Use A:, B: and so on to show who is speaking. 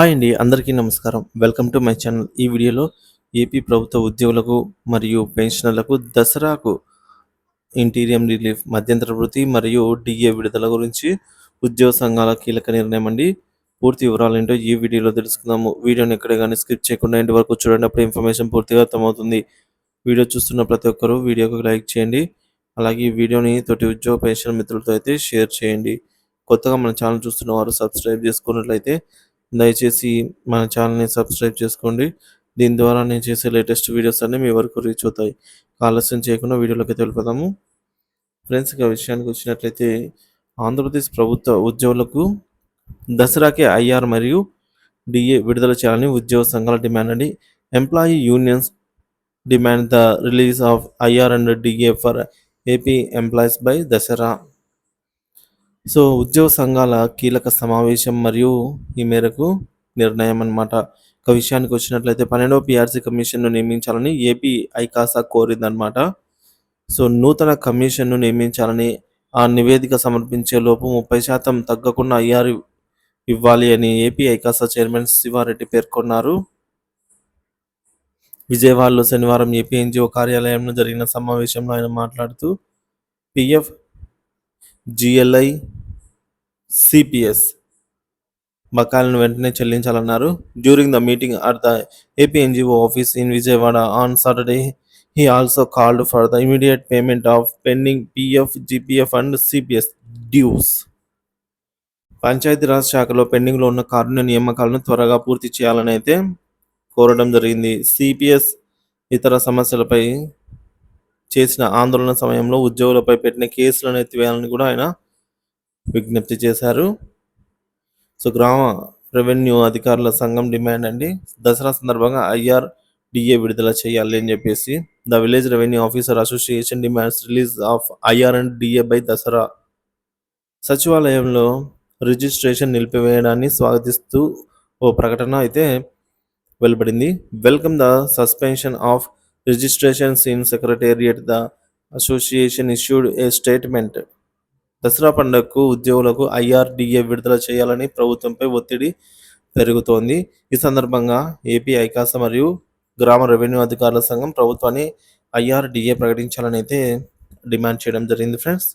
A: Hi అండి. అందరికీ నమస్కారం. Welcome to my channel. ఈ వీడియోలో ఏపీ ప్రభుత్వ ఉద్యోగులకు మరియు పెన్షనర్లకు దసరాకు ఇంటీరియం రిలీఫ్, మధ్యంతర వృత్తి మరియు డిఏ విడుదల గురించి ఉద్యోగ సంఘాల కీలక నిర్ణయం అండి. పూర్తి వివరాలేంటో ఈ వీడియోలో తెలుసుకుందాము. వీడియోని ఎక్కడ కానీ స్కిప్ చేయకుండా ఎండ్ వరకు చూడండి. అప్పుడు ఇన్ఫర్మేషన్ పూర్తిగా అర్థమవుతుంది. వీడియో చూస్తున్న ప్రతి ఒక్కరూ వీడియోకి లైక్ చేయండి. అలాగే ఈ వీడియోని తోటి ఉద్యోగ పెన్షన్ మిత్రులతో అయితే షేర్ చేయండి. కొత్తగా మన ఛానల్ చూస్తున్న వారు సబ్స్క్రైబ్ చేసుకున్నట్లయితే దయచేసి మన ఛానల్ని సబ్స్క్రైబ్ చేసుకోండి. దీని ద్వారా నేను చేసే లేటెస్ట్ వీడియోస్ అన్నీ మీ వరకు రీచ్ అవుతాయి. ఆలస్యం చేయకుండా వీడియోలోకి వెళ్ళిపోదాము. ఫ్రెండ్స్, ఇక విషయానికి వచ్చినట్లయితే ఆంధ్రప్రదేశ్ ప్రభుత్వ ఉద్యోగులకు దసరాకి ఐఆర్ మరియు డిఏ విడుదల చేయాలని ఉద్యోగ సంఘాల డిమాండ్ అండి. Employee unions demand the release of IR and DA for AP employees by Dasara. So ఉద్యోగ సంఘాల కీలక సమావేశం మరియు ఈ మేరకు నిర్ణయం అన్నమాట. ఒక విషయానికి వచ్చినట్లయితే 12వ పిఆర్సీ కమిషన్ను నియమించాలని ఏపీ ఐకాసా కోరిందనమాట. సో నూతన కమిషన్ను నియమించాలని ఆ నివేదిక సమర్పించే లోపు 30% తగ్గకుండా ఐఆర్ ఇవ్వాలి అని ఏపీ ఐకాసా చైర్మన్ శివారెడ్డి పేర్కొన్నారు. విజయవాడలో శనివారం ఏపీ ఎన్జిఓ కార్యాలయంలో జరిగిన సమావేశంలో ఆయన మాట్లాడుతూ పిఎఫ్, జిఎల్ఐ, సిపిఎస్ బకాయిలను వెంటనే చెల్లించాలన్నారు. During the meeting at the AP NGO office in Vijayawada on Saturday, he also called for the immediate payment of pending PF, GPF and CPS dues. Panchayati Raj శాఖలో పెండింగ్లో ఉన్న కారుణ్య నియామకాలను త్వరగా పూర్తి చేయాలని అయితే కోరడం జరిగింది. సిపిఎస్ ఇతర సమస్యలపై చేసిన ఆందోళన సమయంలో ఉద్యోగులపై పెట్టిన కేసులను ఎత్తివేయాలని కూడా ఆయన విజ్ఞప్తి చేశారు. సో గ్రామ రెవెన్యూ అధికారుల సంఘం డిమాండ్ అండి. దసరా సందర్భంగా ఐఆర్, డిఏ విడుదల చేయాలి అని చెప్పేసి the village revenue officer association demands release of IR and DA by Dasara. సచివాలయంలో రిజిస్ట్రేషన్ నిలిపివేయడాన్ని స్వాగతిస్తూ ఓ ప్రకటన అయితే వెలువడింది. Welcome the suspension of registrations in secretariat. The association issued a statement. Dasara పండుగకు ఉద్యోగులకు ఐఆర్డిఏ విడుదల చేయాలని ప్రభుత్వంపై ఒత్తిడి పెరుగుతోంది. ఈ సందర్భంగా ఏపీ ఐకాసా మరియు గ్రామ రెవెన్యూ అధికారుల సంఘం ప్రభుత్వాన్ని ఐఆర్డిఏ ప్రకటించాలని అయితే డిమాండ్ చేయడం జరిగింది. ఫ్రెండ్స్,